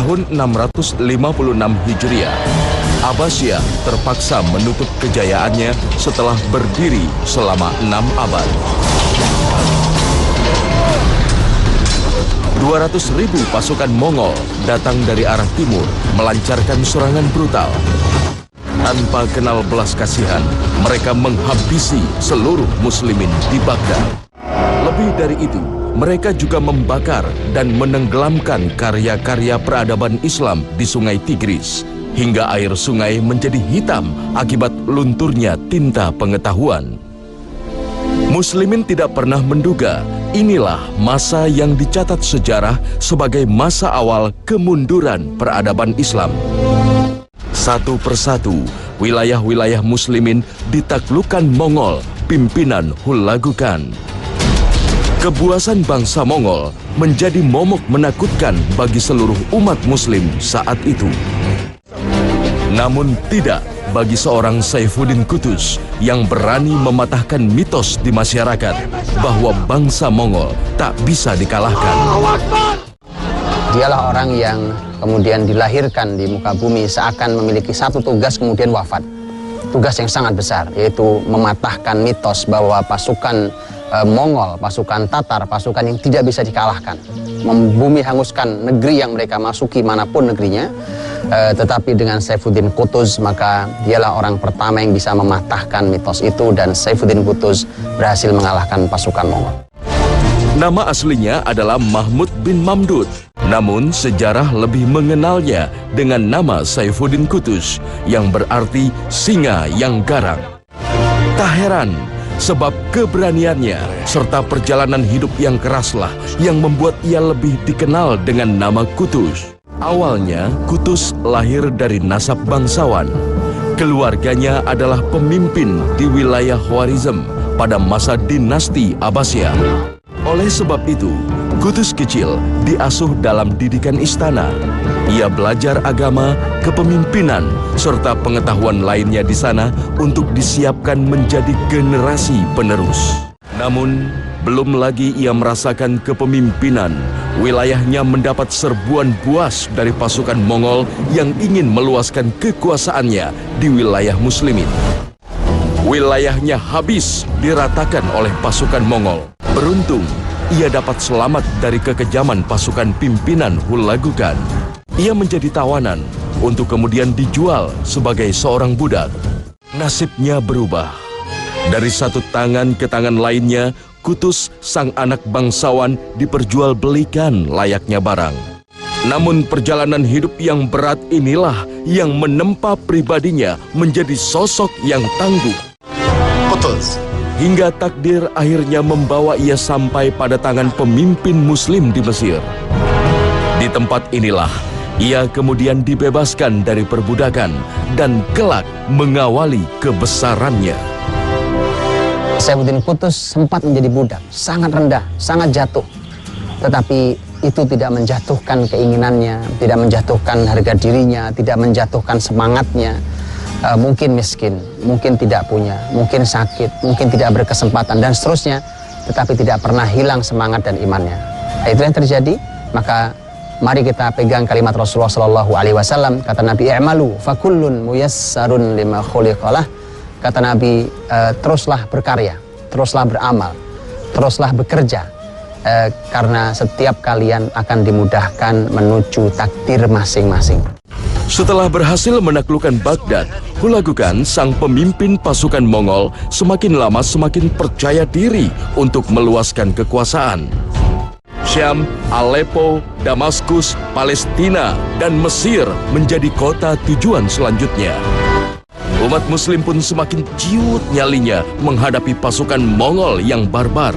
tahun 656 Hijriah, Abbasiyah terpaksa menutup kejayaannya setelah berdiri selama 6 abad. 200.000 pasukan Mongol datang dari arah timur melancarkan serangan brutal. Tanpa kenal belas kasihan, mereka menghabisi seluruh muslimin di Baghdad. Lebih dari itu, mereka juga membakar dan menenggelamkan karya-karya peradaban Islam di Sungai Tigris, hingga air sungai menjadi hitam akibat lunturnya tinta pengetahuan. Muslimin tidak pernah menduga inilah masa yang dicatat sejarah sebagai masa awal kemunduran peradaban Islam. Satu persatu, wilayah-wilayah muslimin ditaklukkan Mongol pimpinan Hulagu Khan. Kebuasan bangsa Mongol menjadi momok menakutkan bagi seluruh umat muslim saat itu. Namun tidak bagi seorang Saifuddin Qutuz yang berani mematahkan mitos di masyarakat bahwa bangsa Mongol tak bisa dikalahkan. Dialah orang yang kemudian dilahirkan di muka bumi seakan memiliki satu tugas kemudian wafat. Tugas yang sangat besar, yaitu mematahkan mitos bahwa pasukan Mongol, pasukan Tatar, pasukan yang tidak bisa dikalahkan. Membumi hanguskan negeri yang mereka masuki manapun negerinya. Tetapi dengan Saifuddin Qutuz, maka dialah orang pertama yang bisa mematahkan mitos itu, dan Saifuddin Qutuz berhasil mengalahkan pasukan Mongol. Nama aslinya adalah Mahmud bin Mamdud. Namun sejarah lebih mengenalnya dengan nama Saifuddin Qutuz yang berarti singa yang garang. Tak heran, sebab keberaniannya serta perjalanan hidup yang keraslah yang membuat ia lebih dikenal dengan nama Qutuz. Awalnya, Qutuz lahir dari nasab bangsawan. Keluarganya adalah pemimpin di wilayah Khwarizm pada masa dinasti Abbasiyah. Oleh sebab itu, Qutuz kecil diasuh dalam didikan istana. Ia belajar agama, kepemimpinan, serta pengetahuan lainnya di sana untuk disiapkan menjadi generasi penerus. Namun, belum lagi ia merasakan kepemimpinan, wilayahnya mendapat serbuan buas dari pasukan Mongol yang ingin meluaskan kekuasaannya di wilayah muslimin. Wilayahnya habis diratakan oleh pasukan Mongol. Beruntung, ia dapat selamat dari kekejaman pasukan pimpinan Hulagu Khan. Ia menjadi tawanan untuk kemudian dijual sebagai seorang budak. Nasibnya berubah. Dari satu tangan ke tangan lainnya, Qutuz, sang anak bangsawan, diperjualbelikan layaknya barang. Namun perjalanan hidup yang berat inilah yang menempa pribadinya menjadi sosok yang tangguh. Qutuz. Hingga takdir akhirnya membawa ia sampai pada tangan pemimpin muslim di Mesir. Di tempat inilah, ia kemudian dibebaskan dari perbudakan dan kelak mengawali kebesarannya. Saifuddin Qutuz sempat menjadi budak, sangat rendah, sangat jatuh. Tetapi itu tidak menjatuhkan keinginannya, tidak menjatuhkan harga dirinya, tidak menjatuhkan semangatnya. Mungkin miskin, mungkin tidak punya, mungkin sakit, mungkin tidak berkesempatan, dan seterusnya. Tetapi tidak pernah hilang semangat dan imannya. Itu yang terjadi. Maka mari kita pegang kalimat Rasulullah SAW. Kata Nabi, "I'malu fakullun muyassarun lima khuliqalah." Kata Nabi, teruslah berkarya, teruslah beramal, teruslah bekerja, karena setiap kalian akan dimudahkan menuju takdir masing-masing. Setelah berhasil menaklukkan Baghdad, Hulagu Khan, sang pemimpin pasukan Mongol, semakin lama semakin percaya diri untuk meluaskan kekuasaan. Syam, Aleppo, Damaskus, Palestina, dan Mesir menjadi kota tujuan selanjutnya. Umat muslim pun semakin ciut nyalinya menghadapi pasukan Mongol yang barbar.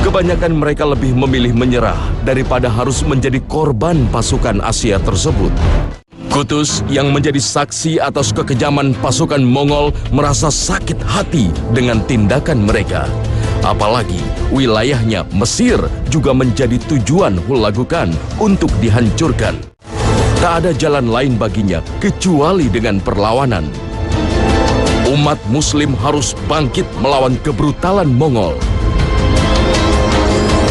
Kebanyakan mereka lebih memilih menyerah daripada harus menjadi korban pasukan Asia tersebut. Qutuz yang menjadi saksi atas kekejaman pasukan Mongol merasa sakit hati dengan tindakan mereka. Apalagi wilayahnya Mesir juga menjadi tujuan Hulagu Khan untuk dihancurkan. Tak ada jalan lain baginya kecuali dengan perlawanan. Umat muslim harus bangkit melawan kebrutalan Mongol.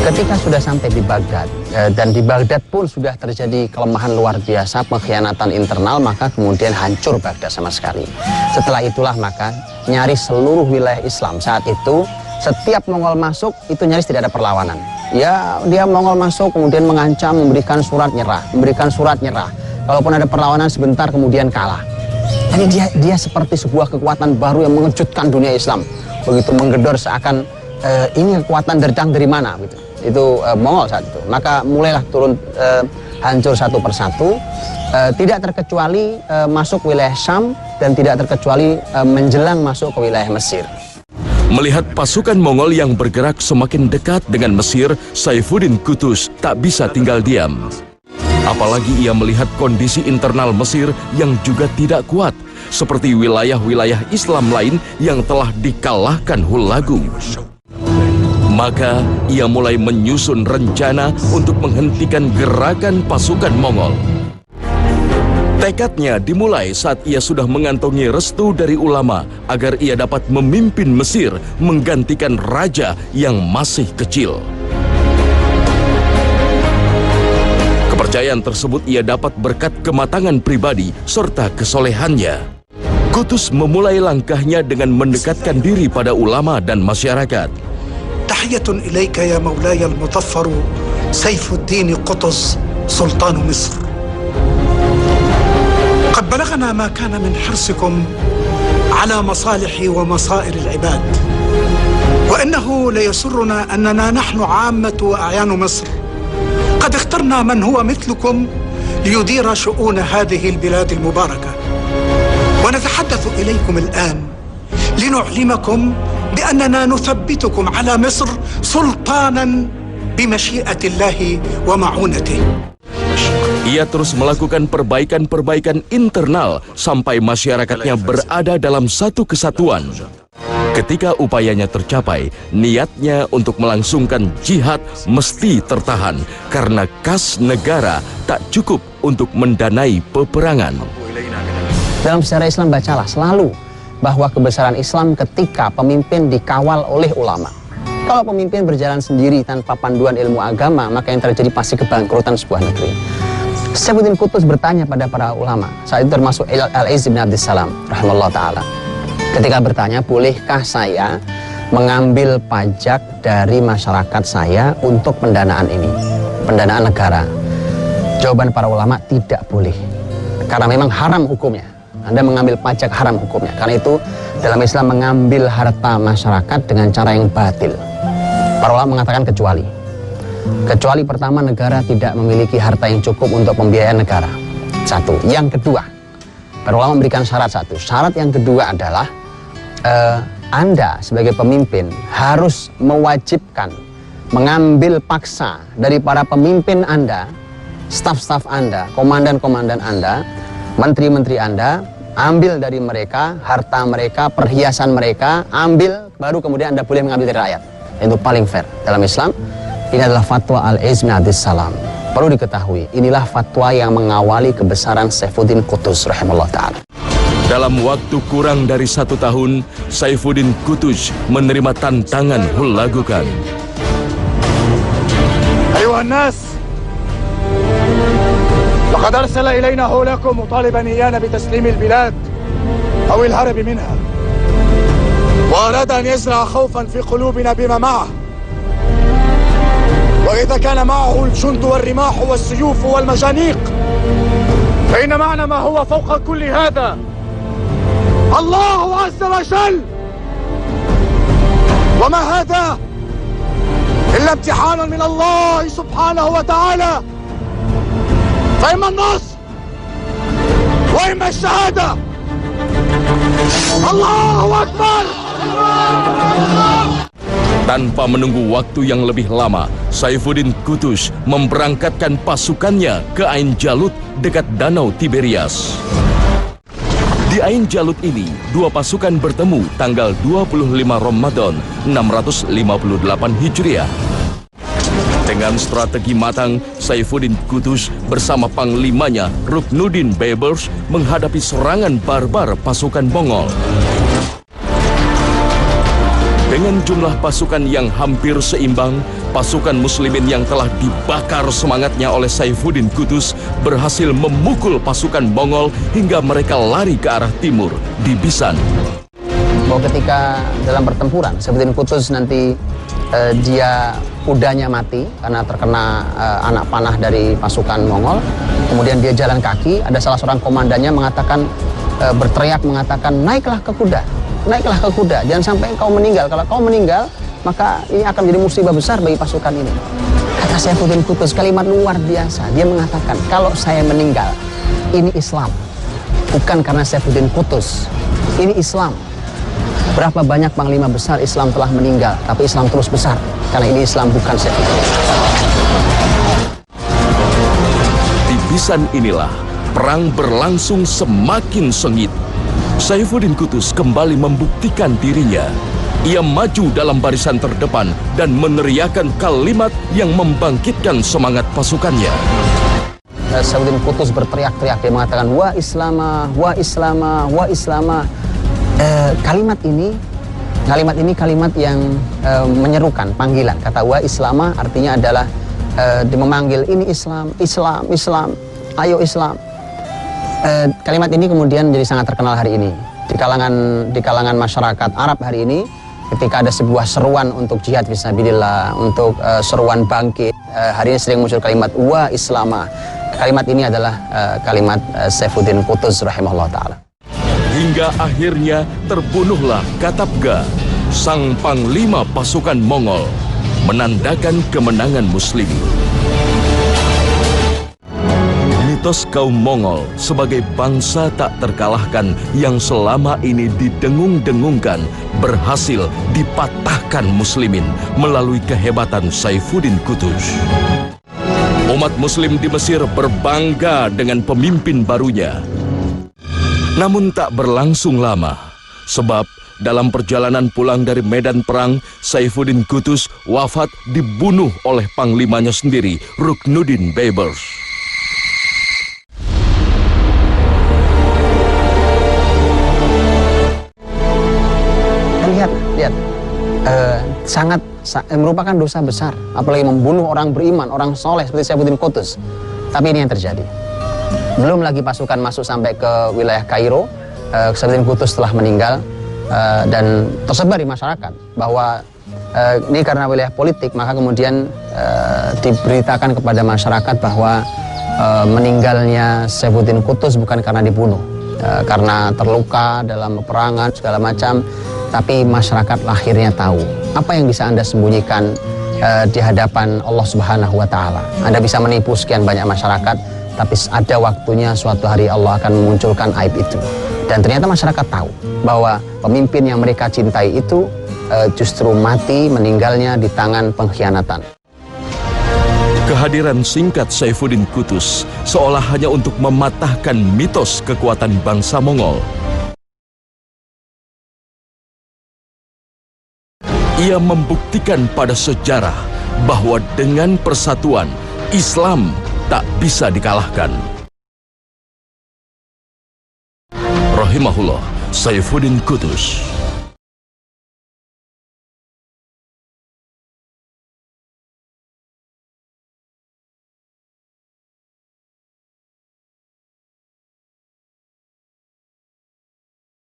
Ketika sudah sampai di Baghdad, dan di Baghdad pun sudah terjadi kelemahan luar biasa, pengkhianatan internal, maka kemudian hancur Baghdad sama sekali. Setelah itulah maka nyaris seluruh wilayah Islam saat itu, setiap Mongol masuk, itu nyaris tidak ada perlawanan. Ya, dia Mongol masuk, kemudian mengancam, memberikan surat nyerah, memberikan surat nyerah. Kalaupun ada perlawanan sebentar, kemudian kalah. Jadi dia seperti sebuah kekuatan baru yang mengejutkan dunia Islam. Begitu menggedor seakan ini kekuatan datang dari mana gitu. Itu Mongol saat itu. Maka mulailah turun hancur satu persatu, tidak terkecuali masuk wilayah Syam dan tidak terkecuali menjelang masuk ke wilayah Mesir. Melihat pasukan Mongol yang bergerak semakin dekat dengan Mesir, Saifuddin Qutuz tak bisa tinggal diam. Apalagi ia melihat kondisi internal Mesir yang juga tidak kuat, seperti wilayah-wilayah Islam lain yang telah dikalahkan Hulagu. Maka ia mulai menyusun rencana untuk menghentikan gerakan pasukan Mongol. Tekadnya dimulai saat ia sudah mengantongi restu dari ulama agar ia dapat memimpin Mesir menggantikan raja yang masih kecil. Kepercayaan tersebut ia dapat berkat kematangan pribadi serta kesolehannya. Qutuz memulai langkahnya dengan mendekatkan diri pada ulama dan masyarakat. Tahiyatun ilaika ya maulaya al-mutaffaru Saifuddin Qutuz Sultan Misr. قد بلغنا ما كان من حرصكم على مصالح ومصائر العباد وإنه ليسرنا أننا نحن عامة وأعيان مصر قد اخترنا من هو مثلكم ليدير شؤون هذه البلاد المباركة ونتحدث إليكم الآن لنعلمكم بأننا نثبتكم على مصر سلطانا بمشيئة الله ومعونته. Ia terus melakukan perbaikan-perbaikan internal sampai masyarakatnya berada dalam satu kesatuan. Ketika upayanya tercapai, niatnya untuk melangsungkan jihad mesti tertahan karena kas negara tak cukup untuk mendanai peperangan. Dalam sejarah Islam bacalah selalu bahwa kebesaran Islam ketika pemimpin dikawal oleh ulama. Kalau pemimpin berjalan sendiri tanpa panduan ilmu agama, maka yang terjadi pasti kebangkrutan sebuah negeri. Saifuddin Qutuz bertanya pada para ulama, saat itu termasuk Al-Izz bin Abdissalam rahimahullah ta'ala. Ketika bertanya, bolehkah saya mengambil pajak dari masyarakat saya untuk pendanaan ini, pendanaan negara? Jawaban para ulama, tidak boleh, karena memang haram hukumnya. Anda mengambil pajak haram hukumnya. Karena itu dalam Islam mengambil harta masyarakat dengan cara yang batil. Para ulama mengatakan kecuali pertama, negara tidak memiliki harta yang cukup untuk pembiayaan negara. Satu. Yang kedua, para ulama memberikan syarat satu. Syarat yang kedua adalah Anda sebagai pemimpin harus mewajibkan mengambil paksa dari para pemimpin Anda, staf-staf Anda, komandan-komandan Anda, menteri-menteri Anda, ambil dari mereka, harta mereka, perhiasan mereka, ambil, baru kemudian Anda boleh mengambil dari rakyat. Itu paling fair dalam Islam. Ini adalah fatwa Al-Izz bin Abdissalam. Perlu diketahui, inilah fatwa yang mengawali kebesaran Saifuddin Qutuz rahimahullah ta'ala. Dalam waktu kurang dari 1 tahun, Saifuddin Qutuz menerima tantangan Hulagukan. Ayuhan nas, laqad arsala ilayna hulakum mutaliban iyana bitaslim albilad aw alharab minha wa arada an yazra khawfan fi qulubina bima ma'ah. وإذا كان معه الجند والرماح والسيوف والمجانيق فإن معنا ما هو فوق كل هذا الله عز وجل. وما هذا إلا امتحانا من الله سبحانه وتعالى، فإما النصر وإما الشهادة. الله أكبر. Tanpa menunggu waktu yang lebih lama, Saifuddin Qutuz memberangkatkan pasukannya ke Ain Jalut dekat Danau Tiberias. Di Ain Jalut ini, dua pasukan bertemu tanggal 25 Ramadan 658 Hijriah. Dengan strategi matang, Saifuddin Qutuz bersama panglimanya Ruknuddin Baibars menghadapi serangan barbar pasukan Mongol. Dengan jumlah pasukan yang hampir seimbang, pasukan muslimin yang telah dibakar semangatnya oleh Saifuddin Qutuz berhasil memukul pasukan Mongol hingga mereka lari ke arah timur di Bisan. Bahwa ketika dalam pertempuran Saifuddin Qutuz nanti dia kudanya mati karena terkena anak panah dari pasukan Mongol. Kemudian dia jalan kaki, ada salah seorang komandannya mengatakan, berteriak mengatakan, naiklah ke kuda, jangan sampai kau meninggal. Kalau kau meninggal, maka ini akan menjadi musibah besar bagi pasukan ini. Kata Saifuddin Qutuz kalimat luar biasa. Dia mengatakan, kalau saya meninggal, ini Islam. Bukan karena Saifuddin Qutuz, ini Islam. Berapa banyak panglima besar Islam telah meninggal, tapi Islam terus besar. Karena ini Islam, bukan Saifuddin. Di Bisan inilah perang berlangsung semakin sengit. Saifuddin Qutuz kembali membuktikan dirinya. Ia maju dalam barisan terdepan dan meneriakkan kalimat yang membangkitkan semangat pasukannya. Saifuddin Qutuz berteriak-teriak, dia mengatakan, wa Islama, wa Islama, wa Islama. Kalimat ini kalimat yang menyerukan panggilan. Kata wa Islama artinya adalah memanggil, ini Islam, Islam, Islam, ayo Islam. Kalimat ini kemudian menjadi sangat terkenal hari ini di kalangan masyarakat Arab hari ini. Ketika ada sebuah seruan untuk jihad fisabilillah, untuk seruan bangkit, hari ini sering muncul kalimat wa Islama. Kalimat ini adalah kalimat Saifuddin Qutuz rahimahullah ta'ala. Hingga akhirnya terbunuhlah Katapga, sang panglima pasukan Mongol, menandakan kemenangan Muslimin. Mitos kaum Mongol sebagai bangsa tak terkalahkan yang selama ini didengung-dengungkan berhasil dipatahkan Muslimin melalui kehebatan Saifuddin Qutuz. Umat Muslim di Mesir berbangga dengan pemimpin barunya. Namun tak berlangsung lama, sebab dalam perjalanan pulang dari medan perang, Saifuddin Qutuz wafat dibunuh oleh panglimanya sendiri, Ruknuddin Baibars. Lihat, merupakan dosa besar, apalagi membunuh orang beriman, orang soleh seperti Saifuddin Qutuz. Tapi ini yang terjadi. Belum lagi pasukan masuk sampai ke wilayah Kairo, Saifuddin Qutuz telah meninggal, dan tersebar di masyarakat bahwa ini karena wilayah politik, maka kemudian diberitakan kepada masyarakat bahwa meninggalnya Saifuddin Qutuz bukan karena dibunuh, karena terluka dalam peperangan segala macam, tapi masyarakat akhirnya tahu apa yang bisa Anda sembunyikan di hadapan Allah Subhanahu wa Ta'ala. Anda bisa menipu sekian banyak masyarakat, tapi ada waktunya suatu hari Allah akan memunculkan aib itu. Dan ternyata masyarakat tahu bahwa pemimpin yang mereka cintai itu justru mati, meninggalnya di tangan pengkhianatan. Kehadiran singkat Saifuddin Qutuz seolah hanya untuk mematahkan mitos kekuatan bangsa Mongol. Ia membuktikan pada sejarah bahwa dengan persatuan, Islam tak bisa dikalahkan. Rahimahullah Saifuddin Qutuz.